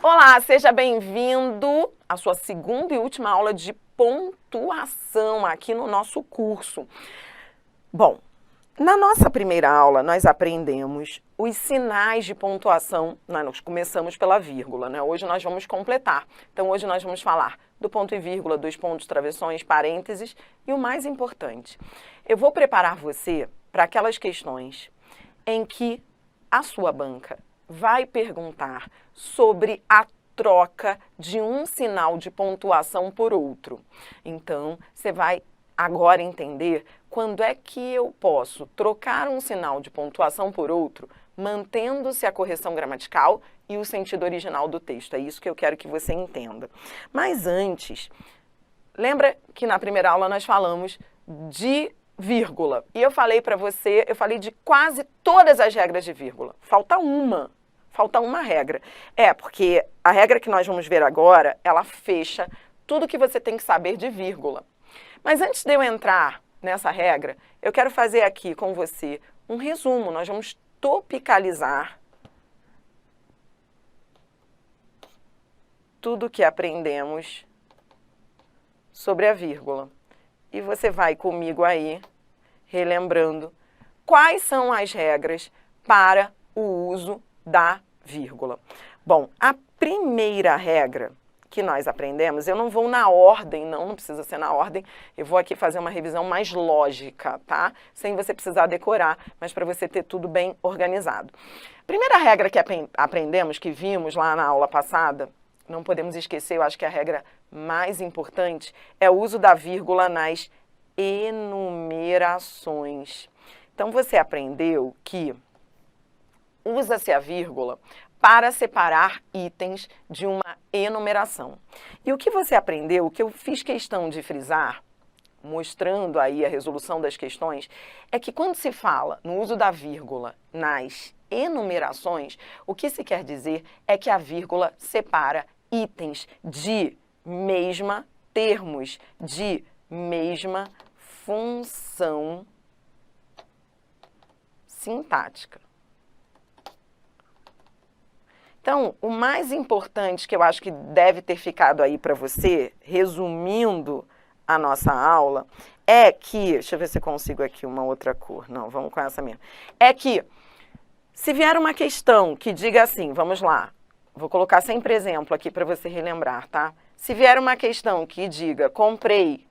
Olá, seja bem-vindo à sua segunda e última aula de pontuação aqui no nosso curso. Bom, na nossa primeira aula nós aprendemos os sinais de pontuação, nós começamos pela vírgula, né? Hoje nós vamos completar. Então hoje nós vamos falar do ponto e vírgula, dos pontos, travessões, parênteses e o mais importante, eu vou preparar você para aquelas questões em que a sua banca vai perguntar sobre a troca de um sinal de pontuação por outro. Então, você vai agora entender quando é que eu posso trocar um sinal de pontuação por outro, mantendo-se a correção gramatical e o sentido original do texto. É isso que eu quero que você entenda. Mas antes, lembra que na primeira aula nós falamos de vírgula. E eu falei para você, eu falei de quase todas as regras de vírgula. Falta uma regra. Porque a regra que nós vamos ver agora, ela fecha tudo que você tem que saber de vírgula. Mas antes de eu entrar nessa regra, eu quero fazer aqui com você um resumo. Nós vamos topicalizar tudo que aprendemos sobre a vírgula. E você vai comigo aí, relembrando quais são as regras para o uso da vírgula. Bom, a primeira regra que nós aprendemos, eu não vou na ordem, não precisa ser na ordem, eu vou aqui fazer uma revisão mais lógica, tá? Sem você precisar decorar, mas para você ter tudo bem organizado. Primeira regra que aprendemos, que vimos lá na aula passada, não podemos esquecer, eu acho que a regra mais importante é o uso da vírgula nas enumerações. Então, você aprendeu que usa-se a vírgula para separar itens de uma enumeração. E o que você aprendeu, o que eu fiz questão de frisar, mostrando aí a resolução das questões, é que quando se fala no uso da vírgula nas enumerações, o que se quer dizer é que a vírgula separa itens de mesma, termos de mesma função sintática. Então, o mais importante que eu acho que deve ter ficado aí para você, resumindo a nossa aula, é que, deixa eu ver se eu consigo aqui uma outra cor, não, vamos com essa mesmo, é que se vier uma questão que diga assim, vamos lá, vou colocar sempre exemplo aqui para você relembrar, tá? Se vier uma questão que diga, comprei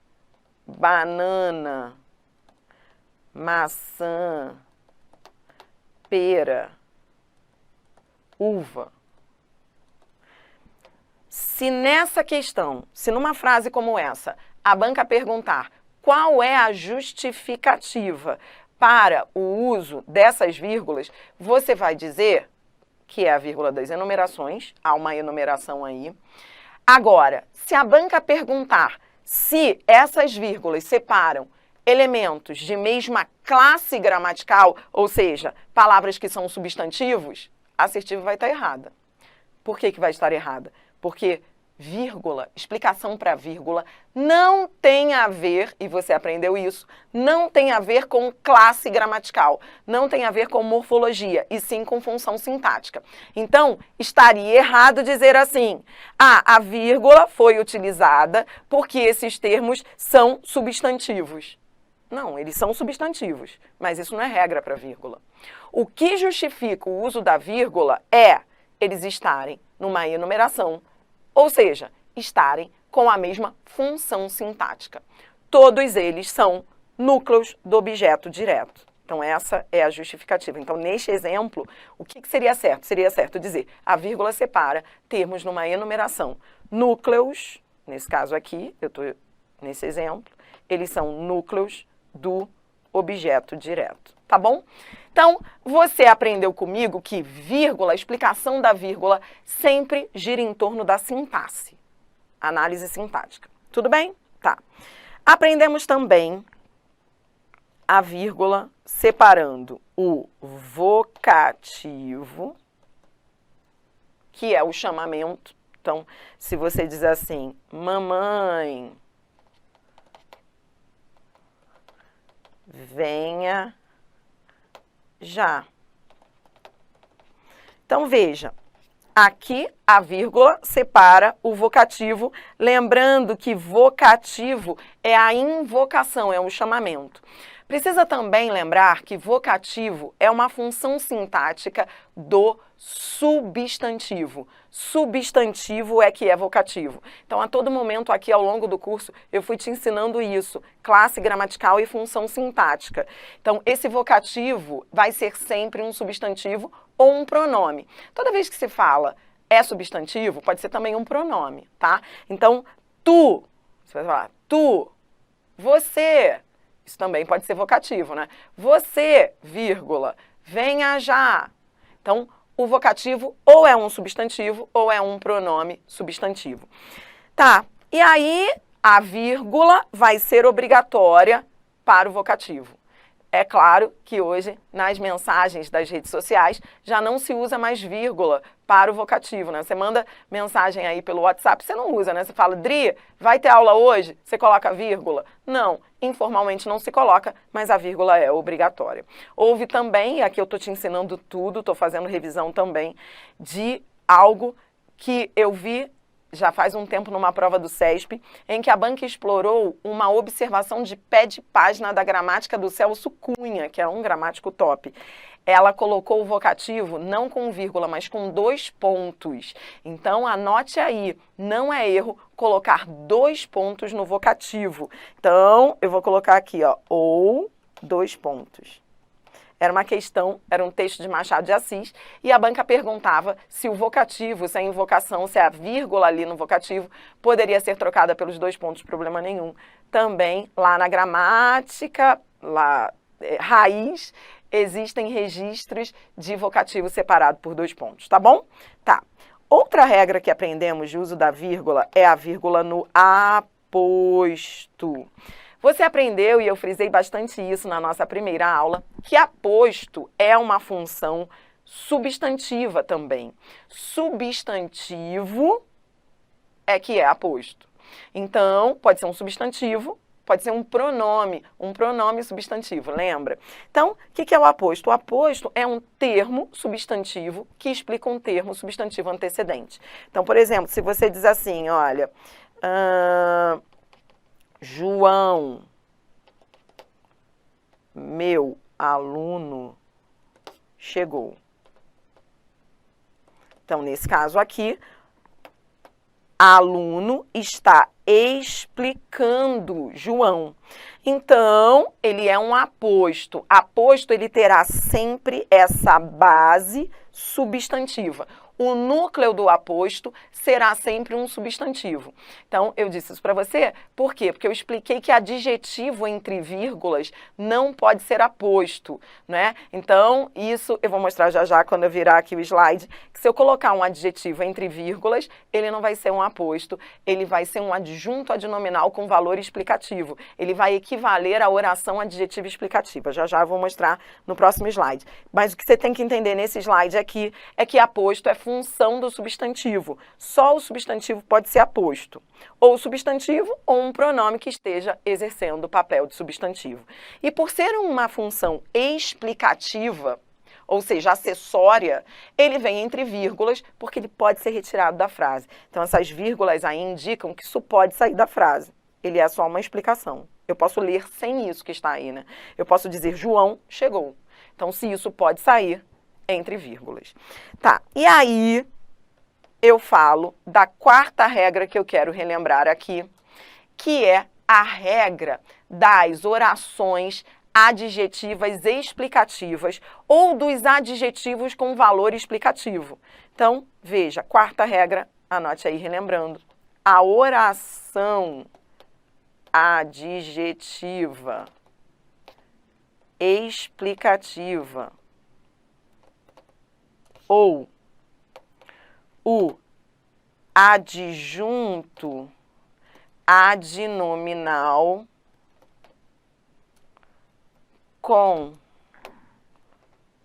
banana, maçã, pera, uva. Se nessa questão, se numa frase como essa, a banca perguntar qual é a justificativa para o uso dessas vírgulas, você vai dizer que é a vírgula das enumerações, há uma enumeração aí. Agora, se a banca perguntar se essas vírgulas separam elementos de mesma classe gramatical, ou seja, palavras que são substantivos, a assertiva vai estar errada. Por que vai estar errada? Porque vírgula, explicação para vírgula, não tem a ver, e você aprendeu isso, não tem a ver com classe gramatical, não tem a ver com morfologia, e sim com função sintática. Então, estaria errado dizer assim, a vírgula foi utilizada porque esses termos são substantivos. Não, eles são substantivos, mas isso não é regra para vírgula. O que justifica o uso da vírgula é eles estarem numa enumeração, ou seja, estarem com a mesma função sintática. Todos eles são núcleos do objeto direto. Então, essa é a justificativa. Então, neste exemplo, o que seria certo? Seria certo dizer, a vírgula separa termos numa enumeração. Núcleos, nesse caso aqui, eu estou nesse exemplo, eles são núcleos do objeto direto, tá bom? Então, você aprendeu comigo que vírgula, a explicação da vírgula, sempre gira em torno da sintaxe, análise sintática. Tudo bem? Tá. Aprendemos também a vírgula separando o vocativo, que é o chamamento. Então, se você diz assim, mamãe, venha já. Então, veja, Aqui a vírgula separa o vocativo, lembrando que vocativo é a invocação, é um chamamento. Precisa também lembrar que vocativo é uma função sintática do substantivo. Substantivo é que é vocativo. Então, a todo momento aqui ao longo do curso, eu fui te ensinando isso, classe gramatical e função sintática. Então, esse vocativo vai ser sempre um substantivo ou um pronome. Toda vez que se fala é substantivo, pode ser também um pronome, tá? Então, tu, você vai falar, tu, você, isso também pode ser vocativo, né? Você, vírgula, venha já. Então, o vocativo ou é um substantivo ou é um pronome substantivo. Tá, e aí a vírgula vai ser obrigatória para o vocativo. É claro que hoje, nas mensagens das redes sociais, já não se usa mais vírgula para o vocativo, né? Você manda mensagem aí pelo WhatsApp, você não usa, né? Você fala, Dri, vai ter aula hoje? Você coloca vírgula? Não, informalmente não se coloca, mas a vírgula é obrigatória. Houve também, e aqui eu estou te ensinando tudo, estou fazendo revisão também, de algo que eu vi já faz um tempo numa prova do CESP, em que a banca explorou uma observação de pé de página da gramática do Celso Cunha, que é um gramático top. Ela colocou o vocativo não com vírgula, mas com 2 pontos. Então, anote aí, não é erro colocar 2 pontos no vocativo. Então, eu vou colocar aqui, ó, ou 2 pontos. Era uma questão, era um texto de Machado de Assis, e a banca perguntava se o vocativo, se a invocação, se a vírgula ali no vocativo poderia ser trocada pelos 2 pontos, problema nenhum. Também, lá na gramática, lá, raiz, existem registros de vocativo separado por 2 pontos, tá bom? Tá. Outra regra que aprendemos de uso da vírgula é a vírgula no aposto. Você aprendeu, e eu frisei bastante isso na nossa primeira aula, que aposto é uma função substantiva também. Substantivo é que é aposto. Então, pode ser um substantivo, pode ser um pronome substantivo, lembra? Então, o que é o aposto? O aposto é um termo substantivo que explica um termo substantivo antecedente. Então, por exemplo, se você diz assim, olha... João, meu aluno, chegou. Então, nesse caso aqui, aluno está explicando João. Então, ele é um aposto. Aposto, ele terá sempre essa base substantiva. O núcleo do aposto será sempre um substantivo. Então, eu disse isso para você, por quê? Porque eu expliquei que adjetivo entre vírgulas não pode ser aposto, né? Então, isso eu vou mostrar já já quando eu virar aqui o slide, que se eu colocar um adjetivo entre vírgulas, ele não vai ser um aposto, ele vai ser um adjunto adnominal com valor explicativo. Ele vai equivaler à oração adjetiva explicativa. Já já eu vou mostrar no próximo slide. Mas o que você tem que entender nesse slide aqui é que aposto é função do substantivo. Só o substantivo pode ser aposto. Ou o substantivo ou um pronome que esteja exercendo o papel de substantivo. E por ser uma função explicativa, ou seja, acessória, ele vem entre vírgulas porque ele pode ser retirado da frase. Então, essas vírgulas aí indicam que isso pode sair da frase. Ele é só uma explicação. Eu posso ler sem isso que está aí, né? Eu posso dizer, João chegou. Então, se isso pode sair, entre vírgulas. Tá, e aí eu falo da 4ª regra que eu quero relembrar aqui, que é a regra das orações adjetivas explicativas ou dos adjetivos com valor explicativo. Então, veja, 4ª regra, anote aí relembrando. A oração adjetiva explicativa ou o adjunto adnominal com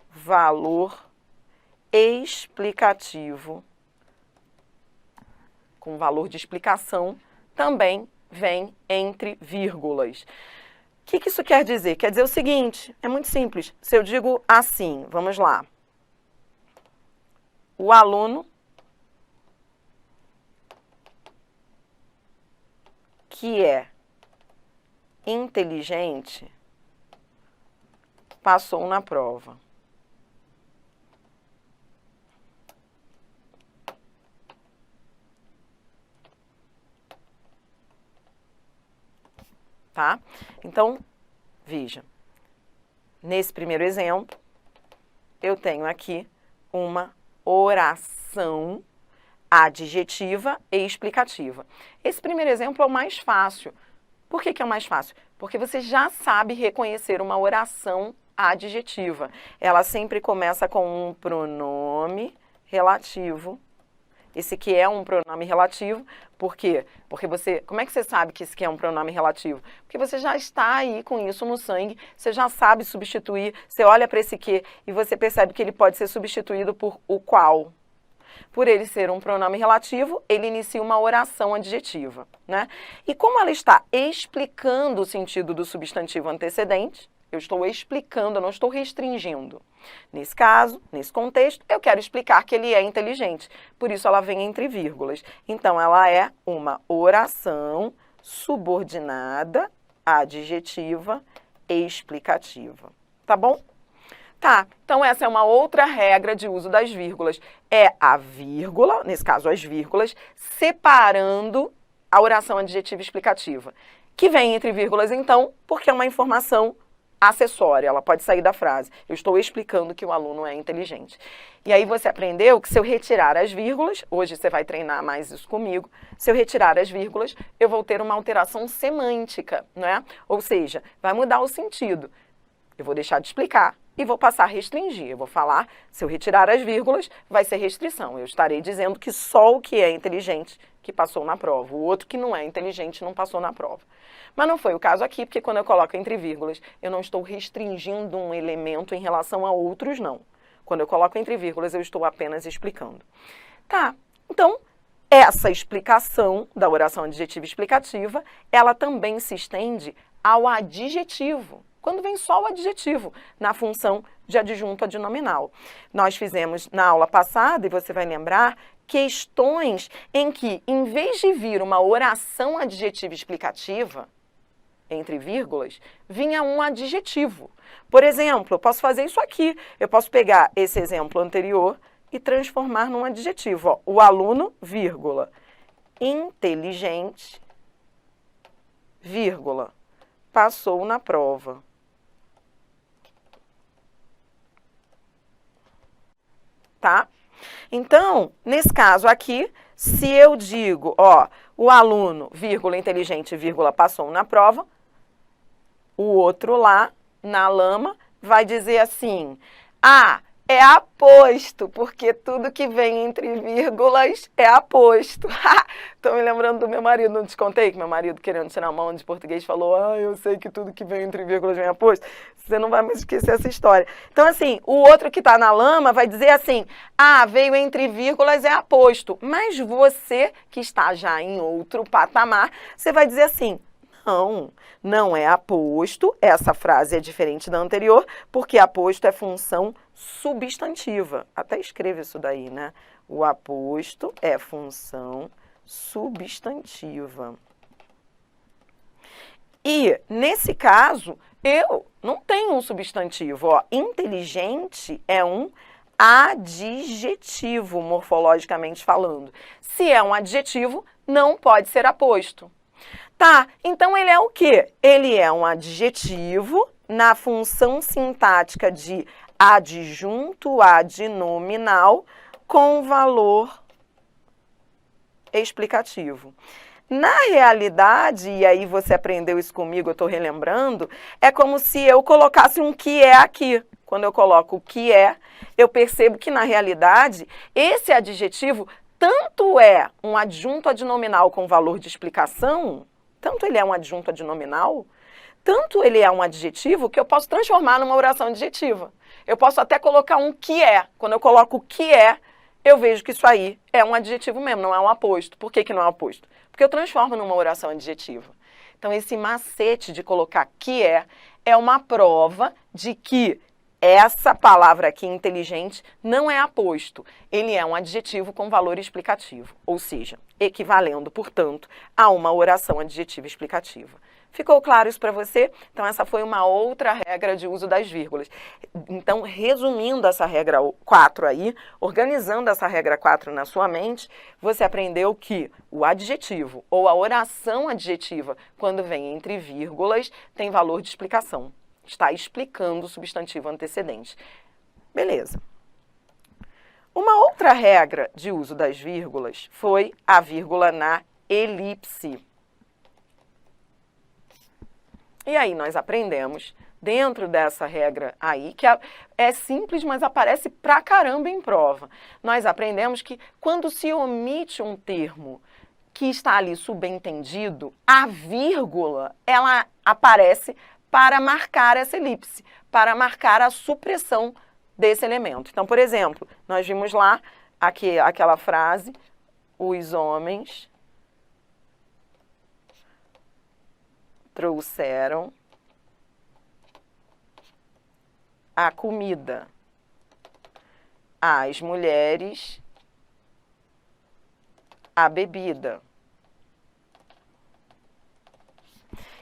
valor explicativo, com valor de explicação, também vem entre vírgulas. O que isso quer dizer? Quer dizer o seguinte, é muito simples. Se eu digo assim, vamos lá. O aluno que é inteligente passou na prova. Tá? Então, veja, nesse primeiro exemplo, eu tenho aqui uma oração adjetiva e explicativa. Esse primeiro exemplo é o mais fácil. Por que é o mais fácil? Porque você já sabe reconhecer uma oração adjetiva. Ela sempre começa com um pronome relativo. Esse aqui é um pronome relativo, por quê? Porque você, como é que você sabe que esse aqui é um pronome relativo? Porque você já está aí com isso no sangue, você já sabe substituir, você olha para esse que e você percebe que ele pode ser substituído por o qual. Por ele ser um pronome relativo, ele inicia uma oração adjetiva, né? E como ela está explicando o sentido do substantivo antecedente, eu estou explicando, eu não estou restringindo. Nesse caso, nesse contexto, eu quero explicar que ele é inteligente. Por isso, ela vem entre vírgulas. Então, ela é uma oração subordinada, adjetiva e explicativa. Tá bom? Tá, então essa é uma outra regra de uso das vírgulas. É a vírgula, nesse caso as vírgulas, separando a oração adjetiva e explicativa. Que vem entre vírgulas, então, porque é uma informação acessória, ela pode sair da frase. Eu estou explicando que o aluno é inteligente. E aí você aprendeu que se eu retirar as vírgulas, hoje você vai treinar mais isso comigo, se eu retirar as vírgulas, eu vou ter uma alteração semântica, não é? Ou seja, vai mudar o sentido. Eu vou deixar de explicar e vou passar a restringir. Eu vou falar, se eu retirar as vírgulas, vai ser restrição. Eu estarei dizendo que só o que é inteligente que passou na prova. O outro que não é inteligente não passou na prova. Mas não foi o caso aqui, porque quando eu coloco entre vírgulas, eu não estou restringindo um elemento em relação a outros, não. Quando eu coloco entre vírgulas, eu estou apenas explicando. Tá, então, essa explicação da oração adjetiva explicativa, ela também se estende ao adjetivo. Quando vem só o adjetivo na função de adjunto adnominal. Nós fizemos na aula passada, e você vai lembrar, questões em que, em vez de vir uma oração adjetiva explicativa, entre vírgulas, vinha um adjetivo. Por exemplo, eu posso fazer isso aqui. Eu posso pegar esse exemplo anterior e transformar num adjetivo. Ó, o aluno, vírgula, inteligente, vírgula, passou na prova. Tá? Então, nesse caso aqui, se eu digo, ó, o aluno, vírgula, inteligente, vírgula, passou na prova, o outro lá, na lama, vai dizer assim, ah, é aposto, porque tudo que vem entre vírgulas é aposto. Estou me lembrando do meu marido, não te contei que meu marido, querendo tirar uma onda de português, falou, ah, eu sei que tudo que vem entre vírgulas vem aposto. Você não vai mais esquecer essa história. Então, assim, o outro que está na lama vai dizer assim, ah, veio entre vírgulas é aposto. Mas você, que está já em outro patamar, você vai dizer assim, não, não é aposto, essa frase é diferente da anterior, porque aposto é função substantiva. Até escreva isso daí, né? O aposto é função substantiva. E, nesse caso, eu não tenho um substantivo. Ó. Inteligente é um adjetivo, morfologicamente falando. Se é um adjetivo, não pode ser aposto. Tá, então ele é o quê? Ele é um adjetivo na função sintática de adjunto adnominal com valor explicativo. Na realidade, e aí você aprendeu isso comigo, eu estou relembrando, é como se eu colocasse um que é aqui. Quando eu coloco o que é, eu percebo que na realidade esse adjetivo tanto é um adjunto adnominal com valor de explicação, tanto ele é um adjunto adnominal, tanto ele é um adjetivo que eu posso transformar numa oração adjetiva. Eu posso até colocar um que é. Quando eu coloco o que é, eu vejo que isso aí é um adjetivo mesmo, não é um aposto. Por que que não é um aposto? Porque eu transformo numa oração adjetiva. Então, esse macete de colocar que é uma prova de que essa palavra aqui, inteligente, não é aposto. Ele é um adjetivo com valor explicativo, ou seja, equivalendo, portanto, a uma oração adjetiva explicativa. Ficou claro isso para você? Então, essa foi uma outra regra de uso das vírgulas. Então, resumindo essa regra 4 aí, organizando essa regra 4 na sua mente, você aprendeu que o adjetivo ou a oração adjetiva, quando vem entre vírgulas, tem valor de explicação. Está explicando o substantivo antecedente. Beleza. Uma outra regra de uso das vírgulas foi a vírgula na elipse. E aí nós aprendemos, dentro dessa regra aí, que é simples, mas aparece pra caramba em prova. Nós aprendemos que quando se omite um termo que está ali subentendido, a vírgula, ela aparece para marcar essa elipse, para marcar a supressão desse elemento. Então, por exemplo, nós vimos lá aquela frase, os homens trouxeram a comida, as mulheres a bebida.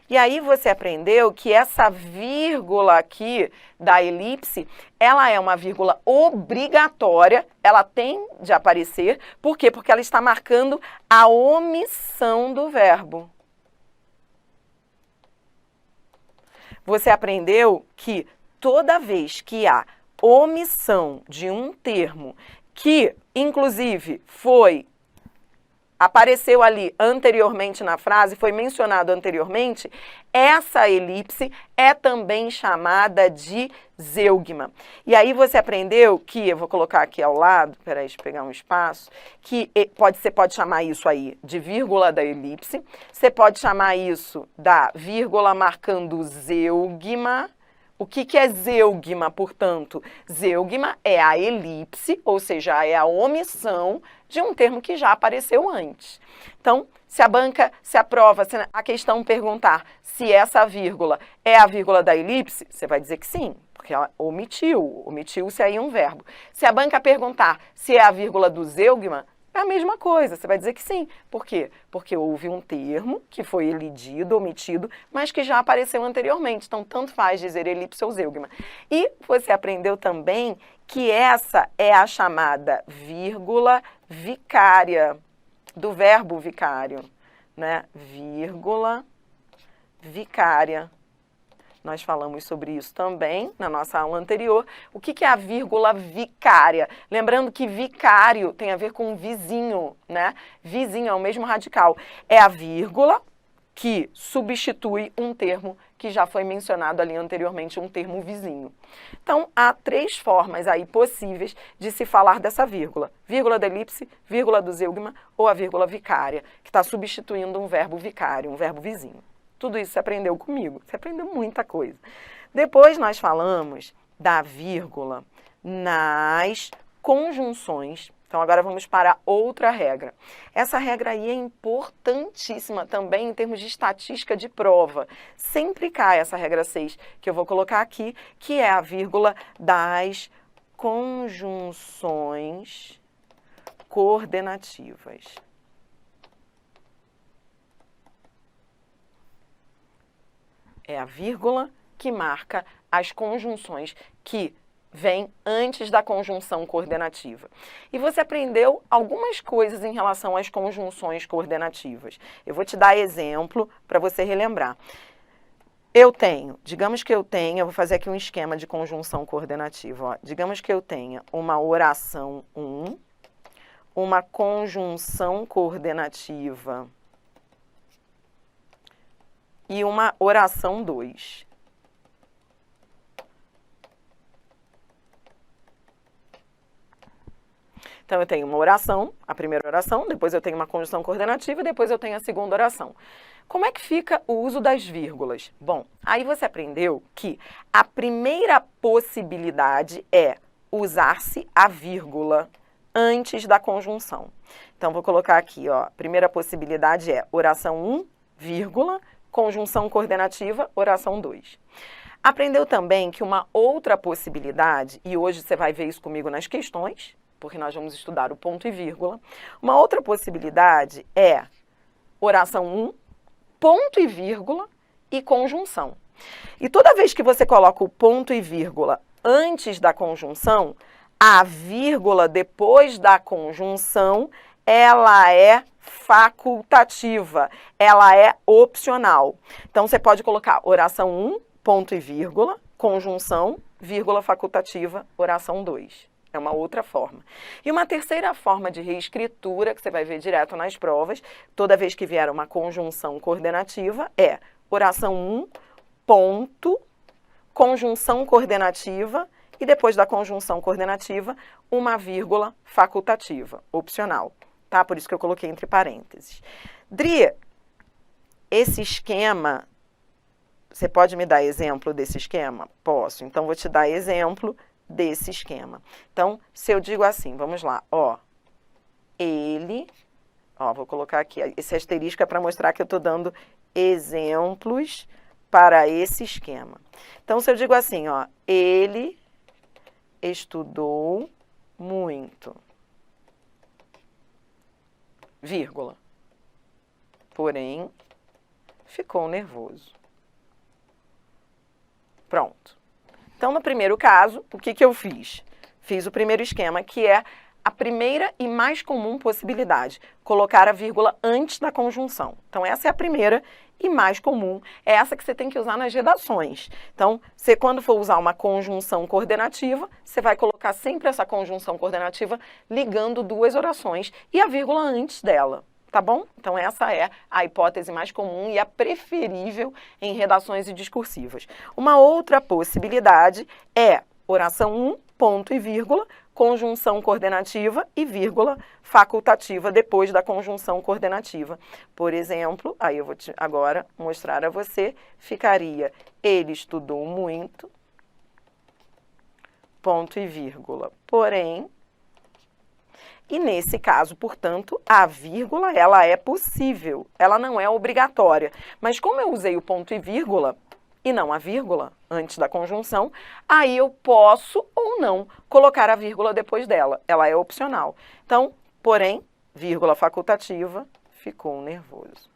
E aí você aprendeu que essa vírgula aqui da elipse, ela é uma vírgula obrigatória, ela tem de aparecer. Por quê? Porque ela está marcando a omissão do verbo. Você aprendeu que toda vez que há omissão de um termo que, inclusive, apareceu ali anteriormente na frase, foi mencionado anteriormente, essa elipse é também chamada de zeugma. E aí você aprendeu que, eu vou colocar aqui ao lado, peraí, deixa eu pegar um espaço, que você pode chamar isso aí de vírgula da elipse, você pode chamar isso da vírgula marcando zeugma. O que é zeugma, portanto? Zeugma é a elipse, ou seja, é a omissão de um termo que já apareceu antes. Então, se a prova, se a questão perguntar se essa vírgula é a vírgula da elipse, você vai dizer que sim, porque ela omitiu-se aí um verbo. Se a banca perguntar se é a vírgula do zeugma, é a mesma coisa, você vai dizer que sim. Por quê? Porque houve um termo que foi elidido, omitido, mas que já apareceu anteriormente. Então, tanto faz dizer elipse ou zeugma. E você aprendeu também que essa é a chamada vírgula vicária, do verbo vicário, né? Vírgula vicária. Nós falamos sobre isso também na nossa aula anterior. O que é a vírgula vicária? Lembrando que vicário tem a ver com vizinho, né? Vizinho é o mesmo radical. É a vírgula que substitui um termo que já foi mencionado ali anteriormente, um termo vizinho. Então, há 3 formas aí possíveis de se falar dessa vírgula. Vírgula da elipse, vírgula do zeugma ou a vírgula vicária, que está substituindo um verbo vicário, um verbo vizinho. Tudo isso você aprendeu comigo, você aprendeu muita coisa. Depois nós falamos da vírgula nas conjunções. Então agora vamos para outra regra. Essa regra aí é importantíssima também em termos de estatística de prova. Sempre cai essa regra 6, que eu vou colocar aqui, que é a vírgula das conjunções coordenativas. É a vírgula que marca as conjunções que vêm antes da conjunção coordenativa. E você aprendeu algumas coisas em relação às conjunções coordenativas. Eu vou te dar exemplo para você relembrar. Digamos que eu tenha, vou fazer aqui um esquema de conjunção coordenativa. Ó. Digamos que eu tenha uma oração 1, uma conjunção coordenativa e uma oração 2. Então, eu tenho uma oração, a primeira oração, depois eu tenho uma conjunção coordenativa e depois eu tenho a segunda oração. Como é que fica o uso das vírgulas? Bom, aí você aprendeu que a primeira possibilidade é usar-se a vírgula antes da conjunção. Então, vou colocar aqui, ó, a primeira possibilidade é oração 1, vírgula, conjunção coordenativa, oração 2. Aprendeu também que uma outra possibilidade, e hoje você vai ver isso comigo nas questões, porque nós vamos estudar o ponto e vírgula, uma outra possibilidade é oração 1, ponto e vírgula e conjunção. E toda vez que você coloca o ponto e vírgula antes da conjunção, a vírgula depois da conjunção, ela é facultativa, ela é opcional. Então, você pode colocar oração 1, ponto e vírgula, conjunção, vírgula facultativa, oração 2. É uma outra forma. E uma terceira forma de reescritura, que você vai ver direto nas provas, toda vez que vier uma conjunção coordenativa, é oração 1, ponto, conjunção coordenativa, e depois da conjunção coordenativa, uma vírgula facultativa, opcional. Tá? Por isso que eu coloquei entre parênteses. Dri, esse esquema, você pode me dar exemplo desse esquema? Posso. Então, vou te dar exemplo desse esquema. Então, se eu digo assim, vamos lá, ó, ele, ó, vou colocar aqui, esse asterisco é para mostrar que eu estou dando exemplos para esse esquema. Então, se eu digo assim, ó, ele estudou muito, vírgula, porém, ficou nervoso. Pronto. Então, no primeiro caso, o que eu fiz? Fiz o primeiro esquema, que é a primeira e mais comum possibilidade, colocar a vírgula antes da conjunção. Então, essa é a primeira e mais comum, é essa que você tem que usar nas redações. Então, você quando for usar uma conjunção coordenativa, você vai colocar sempre essa conjunção coordenativa ligando duas orações e a vírgula antes dela. Tá bom? Então, essa é a hipótese mais comum e a preferível em redações e discursivas. Uma outra possibilidade é oração 1, ponto e vírgula, conjunção coordenativa e vírgula facultativa depois da conjunção coordenativa. Por exemplo, aí eu vou agora mostrar a você, ficaria ele estudou muito, ponto e vírgula, porém, e nesse caso, portanto, a vírgula, ela é possível, ela não é obrigatória. Mas como eu usei o ponto e vírgula, e não a vírgula, antes da conjunção, aí eu posso ou não colocar a vírgula depois dela. Ela é opcional. Então, porém, vírgula facultativa, ficou nervoso.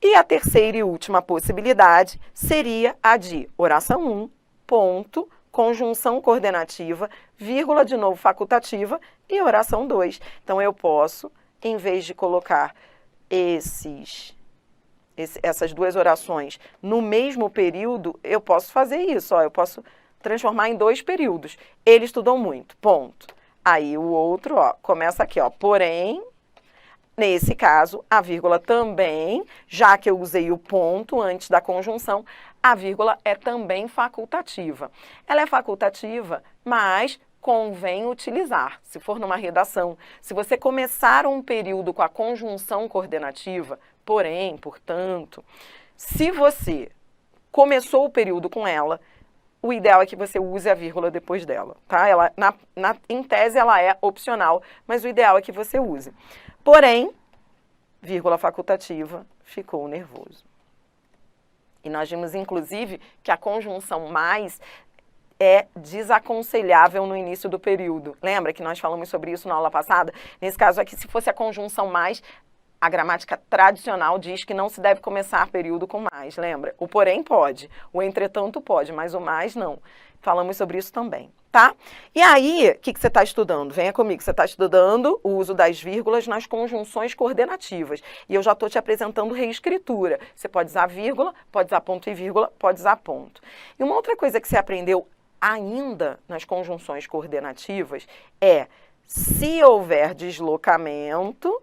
E a terceira e última possibilidade seria a de oração 1, ponto, conjunção coordenativa, vírgula de novo facultativa e oração 2. Então, eu posso, em vez de colocar essas duas orações no mesmo período, eu posso fazer isso, ó, eu posso transformar em dois períodos. Ele estudou muito, ponto. Aí o outro, ó, começa aqui, ó, porém, nesse caso, a vírgula também, já que eu usei o ponto antes da conjunção, a vírgula é também facultativa. Ela é facultativa, mas convém utilizar, se for numa redação. Se você começar um período com a conjunção coordenativa, porém, portanto, se você começou o período com ela, o ideal é que você use a vírgula depois dela, tá? Ela, em tese, ela é opcional, mas o ideal é que você use. Porém, vírgula facultativa, ficou nervoso. E nós vimos, inclusive, que a conjunção mais é desaconselhável no início do período. Lembra que nós falamos sobre isso na aula passada? Nesse caso aqui, se fosse a conjunção mais, a gramática tradicional diz que não se deve começar período com mais, lembra? O porém pode, o entretanto pode, mas o mais não. Falamos sobre isso também, tá? E aí, o que você está estudando? Venha comigo, você está estudando o uso das vírgulas nas conjunções coordenativas. E eu já estou te apresentando reescritura. Você pode usar vírgula, pode usar ponto e vírgula, pode usar ponto. E uma outra coisa que você aprendeu ainda nas conjunções coordenativas é, se houver deslocamento,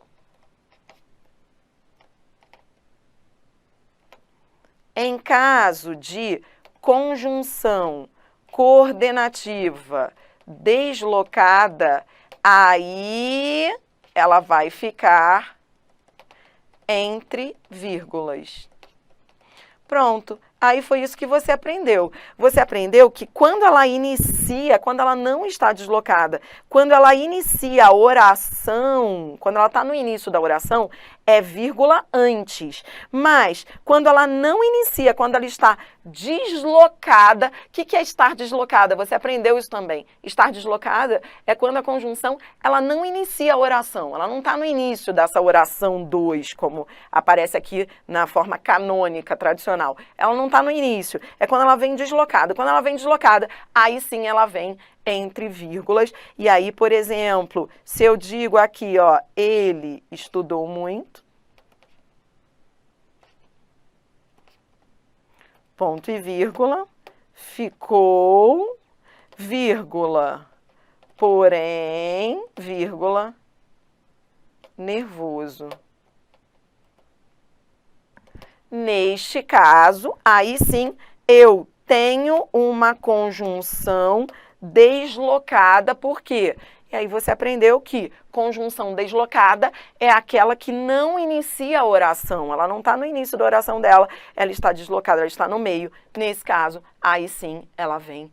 em caso de conjunção coordenativa deslocada, aí ela vai ficar entre vírgulas. Pronto, Aí foi isso que você aprendeu. Você aprendeu que quando ela inicia, quando ela não está deslocada, quando ela inicia a oração, quando ela está no início da oração, é vírgula antes. Mas quando ela não inicia, quando ela está deslocada, o que é estar deslocada? Você aprendeu isso também. Estar deslocada é quando a conjunção ela não inicia a oração, ela não está no início dessa oração 2, como aparece aqui na forma canônica, tradicional. Ela não está no início, é quando ela vem deslocada. Quando ela vem deslocada, aí sim ela vem entre vírgulas. E aí, por exemplo, se eu digo aqui, ó, ele estudou muito, ponto e vírgula, ficou, vírgula, porém, vírgula, nervoso. Neste caso, aí sim, eu tenho uma conjunção deslocada, por quê? E aí você aprendeu que conjunção deslocada é aquela que não inicia a oração, ela não está no início da oração dela, ela está deslocada, ela está no meio. Nesse caso, aí sim, ela vem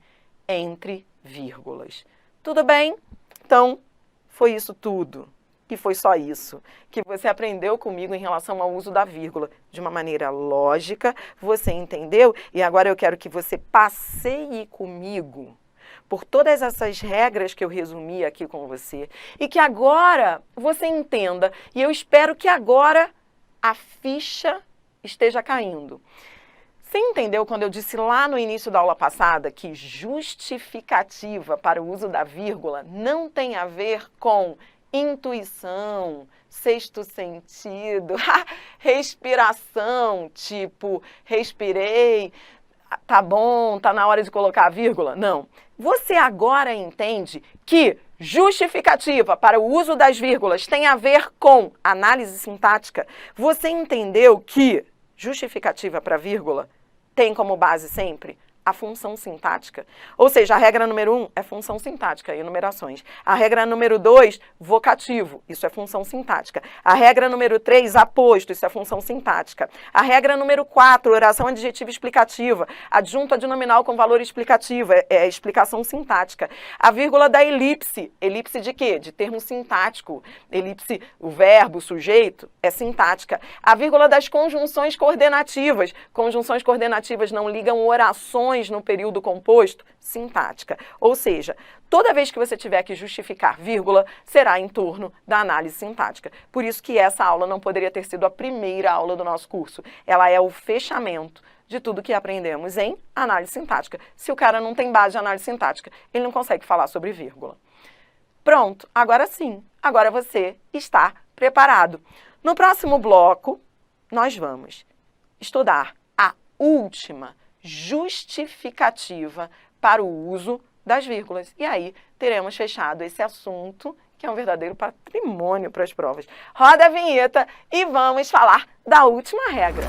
entre vírgulas. Tudo bem? Então, foi isso tudo. E foi só isso que você aprendeu comigo em relação ao uso da vírgula. De uma maneira lógica, você entendeu? E agora eu quero que você passeie comigo por todas essas regras que eu resumi aqui com você e que agora você entenda. E eu espero que agora a ficha esteja caindo. Você entendeu quando eu disse lá no início da aula passada que justificativa para o uso da vírgula não tem a ver com intuição, sexto sentido, respiração, tipo, respirei, tá bom, tá na hora de colocar a vírgula? Não. Você agora entende que justificativa para o uso das vírgulas tem a ver com análise sintática? Você entendeu que justificativa para vírgula tem como base sempre a função sintática? Ou seja, a regra número 1 é função sintática, enumerações. A regra número 2, vocativo, isso é função sintática. A regra número 3, aposto, isso é função sintática. A regra número 4, oração adjetiva explicativa, adjunto adnominal com valor explicativo, é explicação sintática. A vírgula da elipse, elipse de quê? De termo sintático. Elipse, o verbo, o sujeito, é sintática. A vírgula das conjunções coordenativas não ligam orações no período composto, sintática. Ou seja, toda vez que você tiver que justificar vírgula, será em torno da análise sintática. Por isso que essa aula não poderia ter sido a primeira aula do nosso curso. Ela é o fechamento de tudo que aprendemos em análise sintática. Se o cara não tem base de análise sintática, ele não consegue falar sobre vírgula. Pronto, agora sim. Agora você está preparado. No próximo bloco, nós vamos estudar a última justificativa para o uso das vírgulas. E aí, teremos fechado esse assunto, que é um verdadeiro patrimônio para as provas. Roda a vinheta e vamos falar da última regra.